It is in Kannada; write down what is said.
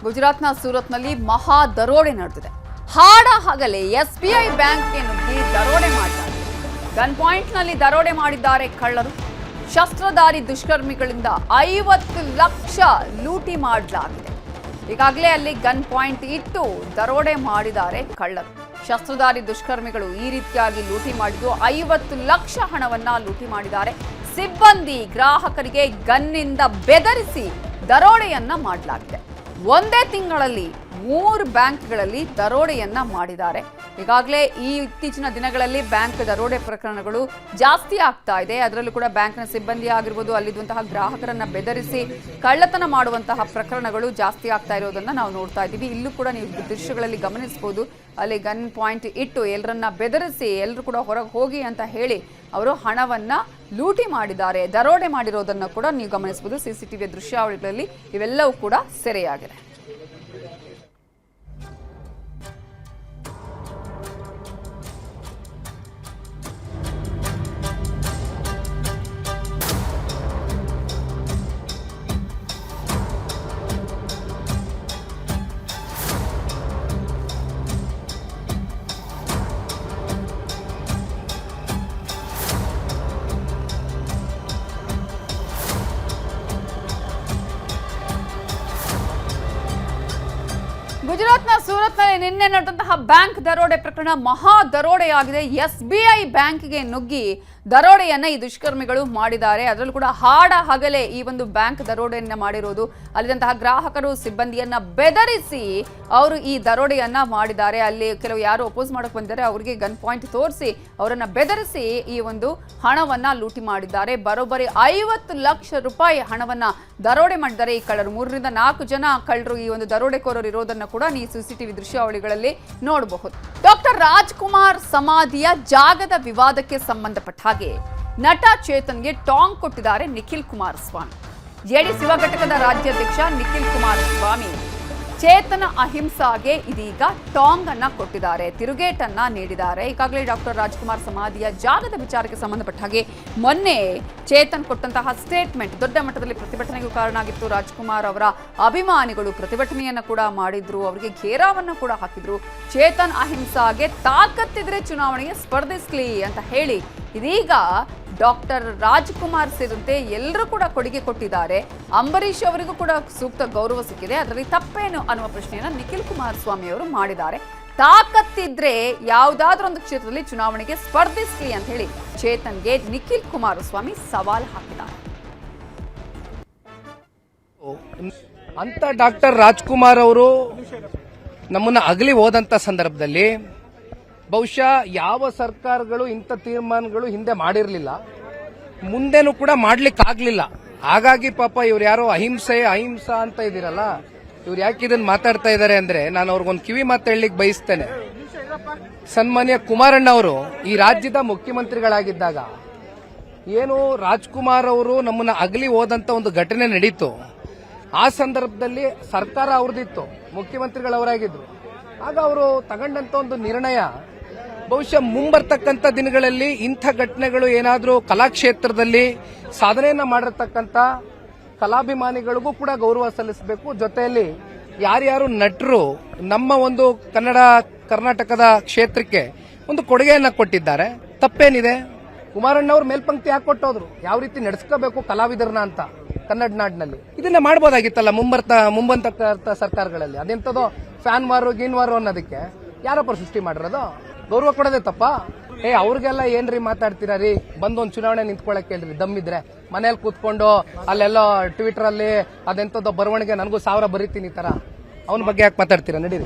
ಗುಜರಾತ್ನ ಸೂರತ್ನಲ್ಲಿ ಮಹಾ ದರೋಡೆ ನಡೆದಿದೆ. ಹಾಡ ಹಗಲೇ ಎಸ್ಬಿಐ ಬ್ಯಾಂಕ್ಗೆ ನುಗ್ಗಿ ದರೋಡೆ ಮಾಡಿದ್ದಾರೆ. ಗನ್ ಪಾಯಿಂಟ್ನಲ್ಲಿ ದರೋಡೆ ಮಾಡಿದ್ದಾರೆ ಕಳ್ಳರು. ಶಸ್ತ್ರಧಾರಿ ದುಷ್ಕರ್ಮಿಗಳಿಂದ 50 ಲಕ್ಷ ಲೂಟಿ ಮಾಡಲಾಗಿದೆ. ಈಗಾಗಲೇ ಅಲ್ಲಿ ಗನ್ ಪಾಯಿಂಟ್ ಇಟ್ಟು ದರೋಡೆ ಮಾಡಿದ್ದಾರೆ ಕಳ್ಳರು. ಶಸ್ತ್ರಧಾರಿ ದುಷ್ಕರ್ಮಿಗಳು ಈ ರೀತಿಯಾಗಿ ಲೂಟಿ ಮಾಡಿದ್ದು 50 ಲಕ್ಷ ಹಣವನ್ನ ಲೂಟಿ ಮಾಡಿದ್ದಾರೆ. ಸಿಬ್ಬಂದಿ ಗ್ರಾಹಕರಿಗೆ ಗನ್ನಿಂದ ಬೆದರಿಸಿ ದರೋಡೆಯನ್ನ ಮಾಡಲಾಗಿದೆ. ಒಂದೇ ತಿಂಗಳಲ್ಲಿ 3 ಬ್ಯಾಂಕ್ಗಳಲ್ಲಿ ದರೋಡೆಯನ್ನ ಮಾಡಿದ್ದಾರೆ. ಈಗಾಗಲೇ ಈ ಇತ್ತೀಚಿನ ದಿನಗಳಲ್ಲಿ ಬ್ಯಾಂಕ್ ದರೋಡೆ ಪ್ರಕರಣಗಳು ಜಾಸ್ತಿ ಆಗ್ತಾ ಇದೆ. ಅದರಲ್ಲೂ ಕೂಡ ಬ್ಯಾಂಕ್ನ ಸಿಬ್ಬಂದಿ ಆಗಿರ್ಬೋದು, ಅಲ್ಲಿದ್ದಂತಹ ಗ್ರಾಹಕರನ್ನ ಬೆದರಿಸಿ ಕಳ್ಳತನ ಮಾಡುವಂತಹ ಪ್ರಕರಣಗಳು ಜಾಸ್ತಿ ಆಗ್ತಾ ಇರೋದನ್ನ ನಾವು ನೋಡ್ತಾ ಇದ್ದೀವಿ. ಇಲ್ಲೂ ಕೂಡ ನೀವು ದೃಶ್ಯಗಳಲ್ಲಿ ಗಮನಿಸಬಹುದು. ಅಲ್ಲಿ ಗನ್ ಪಾಯಿಂಟ್ ಇಟ್ಟು ಎಲ್ಲರನ್ನ ಬೆದರಿಸಿ ಎಲ್ಲರೂ ಕೂಡ ಹೊರಗೆ ಹೋಗಿ ಅಂತ ಹೇಳಿ ಅವರು ಹಣವನ್ನ ಲೂಟಿ ಮಾಡಿದ್ದಾರೆ. ದರೋಡೆ ಮಾಡಿರೋದನ್ನ ಕೂಡ ನೀವು ಗಮನಿಸಬಹುದು. ಸಿಸಿಟಿವಿ ದೃಶ್ಯಾವಳಿಗಳಲ್ಲಿ ಇವೆಲ್ಲವೂ ಕೂಡ ಸೆರೆಯಾಗಿದೆ. ಗುಜರಾತ್ನ ಸೂರತ್ನಲ್ಲಿ ನಿನ್ನೆ ನಡೆದಂತಹ ಬ್ಯಾಂಕ್ ದರೋಡೆ ಪ್ರಕರಣ ಮಹಾ ದರೋಡೆಯಾಗಿದೆ. ಎಸ್ಬಿಐ ಬ್ಯಾಂಕ್ಗೆ ನುಗ್ಗಿ ದರೋಡೆಯನ್ನ ಈ ದುಷ್ಕರ್ಮಿಗಳು ಮಾಡಿದ್ದಾರೆ. ಅದರಲ್ಲೂ ಕೂಡ ಹಾಡ ಹಗಲೇ ಈ ಒಂದು ಬ್ಯಾಂಕ್ ದರೋಡೆಯನ್ನ ಮಾಡಿರೋದು. ಅಲ್ಲಿದ್ದಂತಹ ಗ್ರಾಹಕರು ಸಿಬ್ಬಂದಿಯನ್ನ ಬೆದರಿಸಿ ಅವರು ಈ ದರೋಡೆಯನ್ನ ಮಾಡಿದ್ದಾರೆ. ಅಲ್ಲಿ ಕೆಲವು ಯಾರು ಅಪೋಸ್ ಮಾಡಕ್ ಬಂದಿದ್ದಾರೆ ಅವರಿಗೆ ಗನ್ ಪಾಯಿಂಟ್ ತೋರಿಸಿ ಅವರನ್ನ ಬೆದರಿಸಿ ಈ ಒಂದು ಹಣವನ್ನ ಲೂಟಿ ಮಾಡಿದ್ದಾರೆ. ಬರೋಬ್ಬರಿ 50 ಲಕ್ಷ ರೂಪಾಯಿ ಹಣವನ್ನ ದರೋಡೆ ಮಾಡಿದ್ದಾರೆ ಈ ಕಳ್ಳರು. 3 ರಿಂದ 4 ಜನ ಕಳ್ಳರು ಈ ಒಂದು ದರೋಡೆಕೋರರು ಇರೋದನ್ನ ಕೂಡ ನೀವು ಸಿಸಿಟಿವಿ ದೃಶ್ಯಾವಳಿಗಳಲ್ಲಿ ನೋಡಬಹುದು. ಡಾಕ್ಟರ್ ರಾಜ್ಕುಮಾರ್ ಸಮಾಧಿಯ ಜಾಗದ ವಿವಾದಕ್ಕೆ ಸಂಬಂಧಪಟ್ಟ ಹಾಗೆ ನಟ ಚೇತನ್ಗೆ ಟಾಂಗ್ ಕೊಟ್ಟಿದ್ದಾರೆ ನಿಖಿಲ್ ಕುಮಾರಸ್ವಾಮಿ. ಜೆಡಿಎಸ್ ಯುವ ಘಟಕದ ರಾಜ್ಯಾಧ್ಯಕ್ಷ ನಿಖಿಲ್ ಕುಮಾರಸ್ವಾಮಿ ಚೇತನ ಅಹಿಂಸಾಗೆ ಇದೀಗ ಟಾಂಗ್ ಅನ್ನ ಕೊಟ್ಟಿದ್ದಾರೆ, ತಿರುಗೇಟನ್ನ ನೀಡಿದ್ದಾರೆ. ಈಗಾಗಲೇ ಡಾಕ್ಟರ್ ರಾಜ್ಕುಮಾರ್ ಸಮಾಧಿಯ ಜಾಗದ ವಿಚಾರಕ್ಕೆ ಸಂಬಂಧಪಟ್ಟ ಹಾಗೆ ಮೊನ್ನೆ ಚೇತನ್ ಕೊಟ್ಟಂತಹ ಸ್ಟೇಟ್ಮೆಂಟ್ ದೊಡ್ಡ ಮಟ್ಟದಲ್ಲಿ ಪ್ರತಿಭಟನೆಗೂ ಕಾರಣ ಆಗಿತ್ತು. ರಾಜ್ಕುಮಾರ್ ಅವರ ಅಭಿಮಾನಿಗಳು ಪ್ರತಿಭಟನೆಯನ್ನ ಕೂಡ ಮಾಡಿದ್ರು, ಅವರಿಗೆ ಘೇರಾವನ್ನ ಕೂಡ ಹಾಕಿದ್ರು. ಚೇತನ್ ಅಹಿಂಸಾಗೆ ತಾಕತ್ತಿದ್ರೆ ಚುನಾವಣೆಗೆ ಸ್ಪರ್ಧಿಸ್ಲಿ ಅಂತ ಹೇಳಿ ಇದೀಗ ಡಾಕ್ಟರ್ ರಾಜ್ಕುಮಾರ್ ಸೇರಿದಂತೆ ಎಲ್ಲರೂ ಕೂಡ ಕೊಡುಗೆ ಕೊಟ್ಟಿದ್ದಾರೆ. ಅಂಬರೀಷ್ ಅವರಿಗೂ ಕೂಡ ಸೂಕ್ತ ಗೌರವ ಸಿಕ್ಕಿದೆ. ಅದರಲ್ಲಿ ತಪ್ಪೇನು ಅನ್ನುವ ಪ್ರಶ್ನೆಯನ್ನ ನಿಖಿಲ್ ಕುಮಾರಸ್ವಾಮಿ ಅವರು ಮಾಡಿದ್ದಾರೆ. ತಾಕತ್ತಿದ್ರೆ ಯಾವುದಾದ್ರೂ ಒಂದು ಕ್ಷೇತ್ರದಲ್ಲಿ ಚುನಾವಣೆಗೆ ಸ್ಪರ್ಧಿಸ್ಲಿ ಅಂತ ಹೇಳಿ ಚೇತನ್ಗೆ ನಿಖಿಲ್ ಕುಮಾರಸ್ವಾಮಿ ಸವಾಲ್ ಹಾಕಿದ್ದಾರೆ. ಅಂತ ಡಾಕ್ಟರ್ ರಾಜ್ಕುಮಾರ್ ಅವರು ನಮ್ಮನ್ನ ಅಗಲಿ ಹೋದಂತ ಸಂದರ್ಭದಲ್ಲಿ ಬಹುಶಃ ಯಾವ ಸರ್ಕಾರಗಳು ಇಂಥ ತೀರ್ಮಾನಗಳು ಹಿಂದೆ ಮಾಡಿರಲಿಲ್ಲ, ಮುಂದೆನೂ ಕೂಡ ಮಾಡ್ಲಿಕ್ಕಾಗ್ಲಿಲ್ಲ. ಹಾಗಾಗಿ ಪಾಪ ಇವ್ರು ಯಾರೋ ಅಹಿಂಸಾ ಅಂತ ಇದ್ದೀರಲ್ಲ, ಇವ್ರು ಯಾಕೆ ಇದನ್ನ ಮಾತಾಡ್ತಾ ಇದ್ದಾರೆ ಅಂದ್ರೆ ನಾನು ಅವ್ರಿಗೊಂದು ಕಿವಿ ಮಾತು ಹೇಳಲಿಕ್ಕೆ ಬಯಸ್ತೇನೆ. ಸನ್ಮಾನ್ಯ ಕುಮಾರಣ್ಣ ಅವರು ಈ ರಾಜ್ಯದ ಮುಖ್ಯಮಂತ್ರಿಗಳಾಗಿದ್ದಾಗ ಏನು ರಾಜ್ಕುಮಾರ್ ಅವರು ನಮ್ಮನ್ನ ಅಗಲಿ ಹೋದಂತ ಒಂದು ಘಟನೆ ನಡೀತು. ಆ ಸಂದರ್ಭದಲ್ಲಿ ಸರ್ಕಾರ ಅವ್ರದಿತ್ತು, ಮುಖ್ಯಮಂತ್ರಿಗಳವರಾಗಿದ್ರು. ಆಗ ಅವರು ತಗೊಂಡಂತ ಒಂದು ನಿರ್ಣಯ ಬಹುಶಃ ಮುಂಬರ್ತಕ್ಕಂಥ ದಿನಗಳಲ್ಲಿ ಇಂಥ ಘಟನೆಗಳು ಏನಾದರೂ ಕಲಾಕ್ಷೇತ್ರದಲ್ಲಿ ಸಾಧನೆಯನ್ನ ಮಾಡಿರ್ತಕ್ಕಂಥ ಕಲಾಭಿಮಾನಿಗಳಿಗೂ ಕೂಡ ಗೌರವ ಸಲ್ಲಿಸಬೇಕು. ಜೊತೆಯಲ್ಲಿ ಯಾರ್ಯಾರು ನಟರು ನಮ್ಮ ಒಂದು ಕರ್ನಾಟಕದ ಕ್ಷೇತ್ರಕ್ಕೆ ಒಂದು ಕೊಡುಗೆಯನ್ನ ಕೊಟ್ಟಿದ್ದಾರೆ, ತಪ್ಪೇನಿದೆ? ಕುಮಾರಣ್ಣ ಅವ್ರು ಮೇಲ್ಪಂಕ್ತಿ ಯಾಕೆ ಕೊಟ್ಟೋದ್ರು, ಯಾವ ರೀತಿ ನಡೆಸ್ಕೋಬೇಕು ಕಲಾವಿದರನ್ನ ಅಂತ ಕನ್ನಡ ನಾಡಿನಲ್ಲಿ ಇದನ್ನ ಮಾಡಬಹುದಾಗಿತ್ತಲ್ಲ ಮುಂಬಂತ ಸರ್ಕಾರಗಳಲ್ಲಿ. ಅದೆಂತದೋ ಫ್ಯಾನ್ ವಾರು ಗೀನ್ ವಾರು ಅನ್ನೋದಕ್ಕೆ ಯಾರಪ್ಪ ಸೃಷ್ಟಿ ಮಾಡಿರೋದು? ಗೌರವ ಕೊಡೋದೇ ತಪ್ಪ? ಅವ್ರಿಗೆಲ್ಲ ಏನ್ರಿ ಮಾತಾಡ್ತೀರಾ ರೀ, ಬಂದೊಂದು ಚುನಾವಣೆ ನಿಂತ್ಕೊಳಕ್ ಹೇಳ್ರಿ ದಮ್ಮಿದ್ರೆ. ಮನೇಲಿ ಕೂತ್ಕೊಂಡು ಅಲ್ಲೆಲ್ಲೋ ಟ್ವಿಟರ್ ಅಲ್ಲಿ ಅದೆಂತದೋ ಬರವಣಿಗೆ ನನಗೂ 1000 ಬರೀತೀನಿ ಈ ತರ ಅವನ ಬಗ್ಗೆ ಯಾಕೆ ಮಾತಾಡ್ತೀರಾ? ನಡೀರಿ.